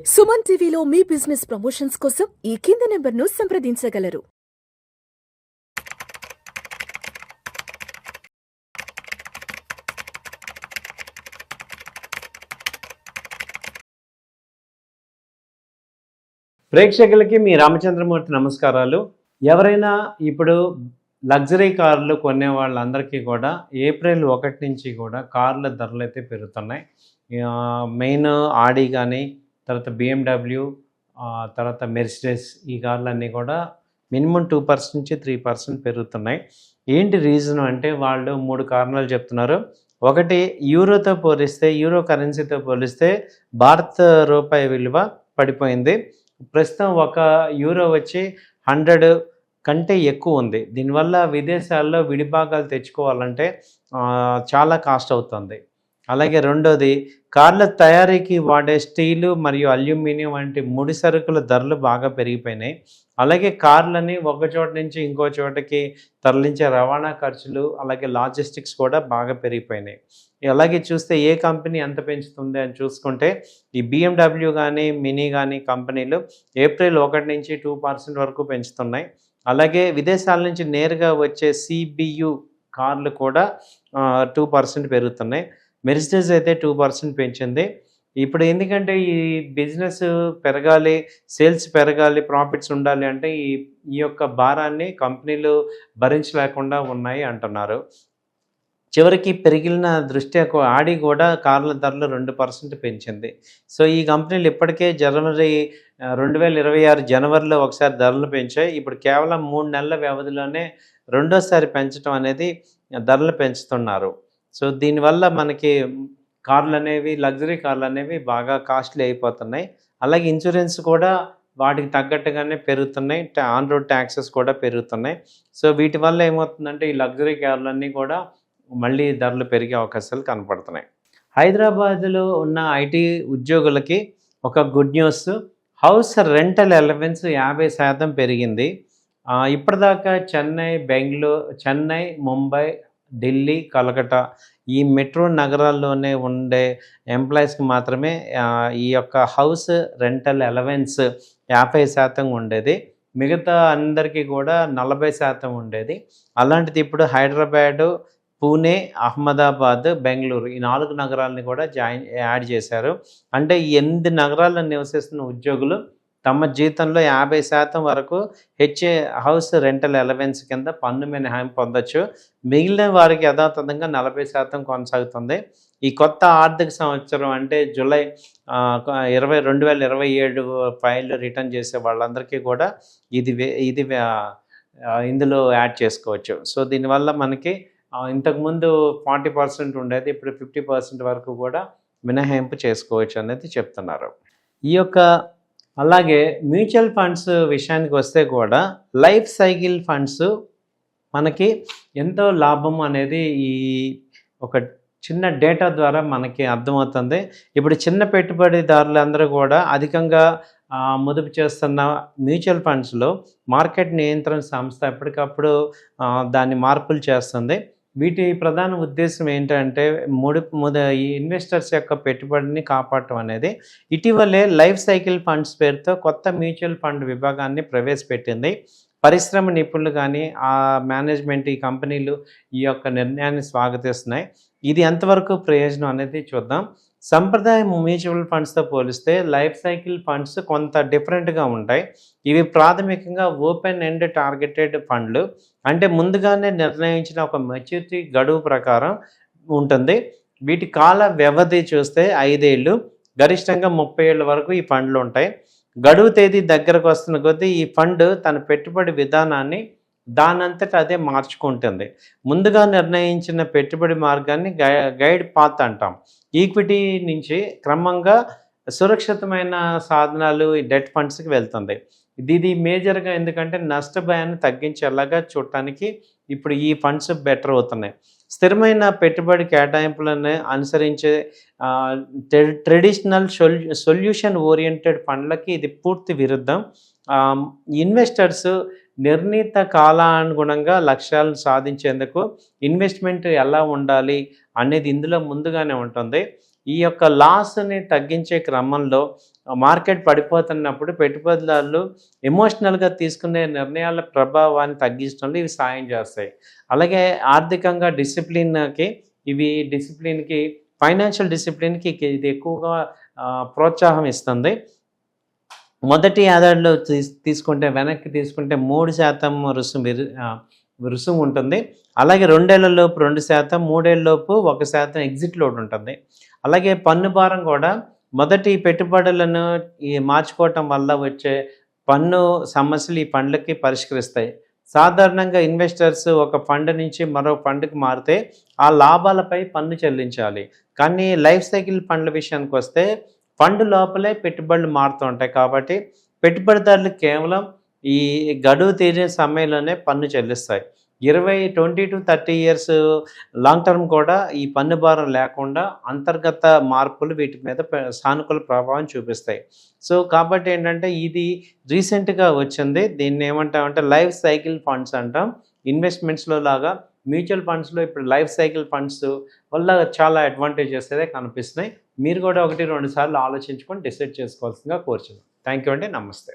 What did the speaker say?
సుమన్ టీవీలో మీ business promotions కోసం ఈ కింది నెంబర్ను సంప్రదించగలరు. ప్రేక్షకులకి మీ రామచంద్రమూర్తి నమస్కారాలు. ఎవరైనా ఇప్పుడు లగ్జరీ కార్లు కొనే వాళ్ళందరికీ కూడా ఏప్రిల్ 1 నుంచి కూడా కార్ల ధరలు అయితే పెరుగుతున్నాయి. మెయిన్ ఆడి కానీ, తర్వాత BMW, తర్వాత మెర్సిడెస్, ఈ కార్లన్నీ కూడా మినిమం 2% నుంచి 3% పెరుగుతున్నాయి. ఏంటి రీజన్ అంటే వాళ్ళు 3 కారణాలు చెప్తున్నారు. ఒకటి, యూరోతో పోలిస్తే, యూరో కరెన్సీతో పోలిస్తే భారత రూపాయి విలువ పడిపోయింది. ప్రస్తుతం ఒక యూరో వచ్చి 100 కంటే ఎక్కువ ఉంది. దీనివల్ల విదేశాల్లో విడిభాగాలు తెచ్చుకోవాలంటే చాలా కాస్ట్ అవుతుంది. అలాగే రెండోది, కార్ల తయారీకి వాడే స్టీలు మరియు అల్యూమినియం వంటి ముడి సరుకుల ధరలు బాగా పెరిగిపోయినాయి. అలాగే కార్లని ఒక చోట నుంచి ఇంకో చోటకి తరలించే రవాణా ఖర్చులు, అలాగే లాజిస్టిక్స్ కూడా బాగా పెరిగిపోయినాయి. అలాగే చూస్తే ఏ కంపెనీ ఎంత పెంచుతుంది అని చూసుకుంటే, ఈ BMW కానీ, మినీ కానీ కంపెనీలు ఏప్రిల్ 1 నుంచి 2% వరకు పెంచుతున్నాయి. అలాగే విదేశాల నుంచి నేరుగా వచ్చే CBU కార్లు కూడా 2% పెరుగుతున్నాయి. మెర్సిడెస్ అయితే 2% పెంచింది. ఇప్పుడు ఎందుకంటే ఈ బిజినెస్ పెరగాలి, సేల్స్ పెరగాలి, ప్రాఫిట్స్ ఉండాలి అంటే ఈ యొక్క భారాన్ని కంపెనీలు భరించలేకుండా ఉన్నాయి అంటున్నారు. చివరికి పెరిగిన దృష్ట్యా ఆడి కూడా కార్ల ధరలు 2% పెంచింది. సో ఈ కంపెనీలు ఇప్పటికే 2026 జనవరిలో ఒకసారి ధరలు పెంచాయి. ఇప్పుడు కేవలం 3 నెలల వ్యవధిలోనే రెండోసారి పెంచడం అనేది ధరలు పెంచుతున్నారు. సో దీనివల్ల మనకి కార్లు అనేవి, లగ్జరీ కార్లు అనేవి బాగా కాస్ట్లీ అయిపోతున్నాయి. అలాగే ఇన్సూరెన్స్ కూడా వాటికి తగ్గట్టుగానే పెరుగుతున్నాయి. ఆన్ రోడ్ ట్యాక్సెస్ కూడా పెరుగుతున్నాయి. సో వీటి వల్ల ఏమవుతుందంటే ఈ లగ్జరీ కార్లన్నీ కూడా మళ్ళీ ధరలు పెరిగే అవకాశాలు కనపడుతున్నాయి. హైదరాబాద్లో ఉన్న ఐటీ ఉద్యోగులకి ఒక good news. House rental allowance 50% పెరిగింది. ఇప్పటిదాకా చెన్నై, ముంబై, ఢిల్లీ, కలకట్టా ఈ మెట్రో నగరాల్లోనే ఉండే ఎంప్లాయీస్కి మాత్రమే ఈ యొక్క హౌస్ రెంటల్ అలవెన్స్ 50% ఉండేది. మిగతా అందరికీ కూడా 40% ఉండేది. అలాంటిది ఇప్పుడు హైదరాబాదు, పూణే, అహ్మదాబాద్, బెంగళూరు ఈ 4 నగరాలని కూడా యాడ్ చేశారు. అంటే 8 నగరాల్లో నివసిస్తున్న ఉద్యోగులు తమ జీతంలో 50% వరకు హౌస్ రెంటల్ అలవెన్స్ కింద పన్ను మినహాయింపు పొందొచ్చు. మిగిలిన వారికి యథాతథంగా 40% కొనసాగుతుంది. ఈ కొత్త ఆర్థిక సంవత్సరం అంటే జూలై 2027 ఫైల్ రిటర్న్ చేసే వాళ్ళందరికీ కూడా ఇది ఇందులో యాడ్ చేసుకోవచ్చు. సో దీనివల్ల మనకి ఇంతకుముందు 40% ఉండేది, ఇప్పుడు 50% వరకు కూడా మినహాయింపు చేసుకోవచ్చు అనేది చెప్తున్నారు. ఈ యొక్క అలాగే మ్యూచువల్ ఫండ్స్ విషయానికి వస్తే కూడా లైఫ్ సైకిల్ ఫండ్స్ మనకి ఎంతో లాభం అనేది ఈ ఒక చిన్న డేటా ద్వారా మనకి అర్థమవుతుంది. ఇప్పుడు చిన్న పెట్టుబడిదారులు అందరూ కూడా అధికంగా మదుపు చేస్తున్న మ్యూచువల్ ఫండ్స్లో మార్కెట్ నియంత్రణ సంస్థ ఎప్పటికప్పుడు దాన్ని మార్పులు చేస్తుంది. వీటి ప్రధాన ఉద్దేశం ఏంటంటే ఈ ఇన్వెస్టర్స్ యొక్క పెట్టుబడిని కాపాడటం అనేది. ఇటీవలే లైఫ్ సైకిల్ ఫండ్స్ పేరుతో కొత్త మ్యూచువల్ ఫండ్ విభాగాన్ని ప్రవేశపెట్టింది. పరిశ్రమ నిపుణులు కానీ, మేనేజ్మెంట్, ఈ కంపెనీలు ఈ యొక్క నిర్ణయాన్ని స్వాగతిస్తున్నాయి. ఇది ఎంతవరకు ప్రయోజనం అనేది చూద్దాం. సంప్రదాయ మ్యూచువల్ ఫండ్స్తో పోలిస్తే లైఫ్ సైకిల్ ఫండ్స్ కొంత డిఫరెంట్గా ఉంటాయి. ఇవి ప్రాథమికంగా ఓపెన్ ఎండ్ టార్గెటెడ్ ఫండ్లు. అంటే ముందుగానే నిర్ణయించిన ఒక మెచ్యూరిటీ గడువు ప్రకారం ఉంటుంది. వీటి కాల వ్యవధి చూస్తే 5 ఏళ్ళు, గరిష్టంగా 30 ఏళ్ళ వరకు ఈ ఫండ్లు ఉంటాయి. గడువు తేదీ దగ్గరకు వస్తున్న కొద్దీ ఈ ఫండ్ తన పెట్టుబడి విధానాన్ని దానంతట అదే మార్చుకుంటుంది. ముందుగా నిర్ణయించిన పెట్టుబడి మార్గాన్ని గైడ్ పాత్ అంటాం. ఈక్విటీ నుంచి క్రమంగా సురక్షితమైన సాధనాలు, ఈ డెట్ ఫండ్స్కి వెళ్తుంది. ఇది మేజర్గా ఎందుకంటే నష్టభయాన్ని తగ్గించేలాగా చూడటానికి ఇప్పుడు ఈ ఫండ్స్ బెటర్ అవుతున్నాయి. స్థిరమైన పెట్టుబడి కేటాయింపులను అనుసరించే ట్రెడిషనల్ సొల్యూషన్ ఓరియంటెడ్ ఫండ్లకి ఇది పూర్తి విరుద్ధం. ఇన్వెస్టర్స్ నిర్ణీత కాలానుగుణంగా లక్ష్యాలను సాధించేందుకు ఇన్వెస్ట్మెంట్ ఎలా ఉండాలి అనేది ఇందులో ముందుగానే ఉంటుంది. ఈ యొక్క లాస్ని తగ్గించే క్రమంలో మార్కెట్ పడిపోతున్నప్పుడు పెట్టుబడిదారులు ఎమోషనల్గా తీసుకునే నిర్ణయాల ప్రభావాన్ని తగ్గించడంలో ఇవి సాయం చేస్తాయి. అలాగే ఆర్థికంగా డిసిప్లిన్కి ఫైనాన్షియల్ డిసిప్లిన్కి ఇది ఎక్కువగా ప్రోత్సాహం ఇస్తుంది. మొదటి ఏడాదిలో వెనక్కి తీసుకుంటే 3% రుసుము ఉంటుంది. అలాగే 2 ఏళ్లలోపు 2%, 3 ఏళ్లలోపు 1% ఎగ్జిట్ లోడ్ ఉంటుంది. అలాగే పన్ను భారం కూడా మొదటి పెట్టుబడులను మార్చుకోవటం వల్ల వచ్చే పన్ను సమస్యలు ఈ ఫండ్లకి పరిష్కరిస్తాయి. సాధారణంగా ఇన్వెస్టర్స్ ఒక ఫండ్ నుంచి మరో ఫండ్కి మారితే ఆ లాభాలపై పన్ను చెల్లించాలి. కానీ లైఫ్ సైకిల్ ఫండ్ల విషయానికి వస్తే ఫండ్ లోపలే పెట్టుబడులు మారుతూ ఉంటాయి. కాబట్టి పెట్టుబడిదారులు కేవలం ఈ గడువు తీరే సమయంలోనే పన్ను చెల్లిస్తాయి. 20 to 30 ఇయర్స్ లాంగ్ టర్మ్ కూడా ఈ పన్ను భారం లేకుండా అంతర్గత మార్పులు వీటి మీద సానుకూల ప్రభావం చూపిస్తాయి. సో కాబట్టి ఏంటంటే ఇది రీసెంట్గా వచ్చింది. దీన్ని ఏమంటామంటే లైఫ్ సైకిల్ ఫండ్స్ అంటాం. ఇన్వెస్ట్మెంట్స్లో లాగా మ్యూచువల్ ఫండ్స్లో ఇప్పుడు లైఫ్ సైకిల్ ఫండ్స్ వల్ల చాలా అడ్వాంటేజెస్ అయితే కనిపిస్తున్నాయి. మీరు కూడా 1-2 సార్లు ఆలోచించుకొని డిసైడ్ చేసుకోవాల్సిందిగా కోరుచున్నాను. థ్యాంక్ యూ అండి. నమస్తే.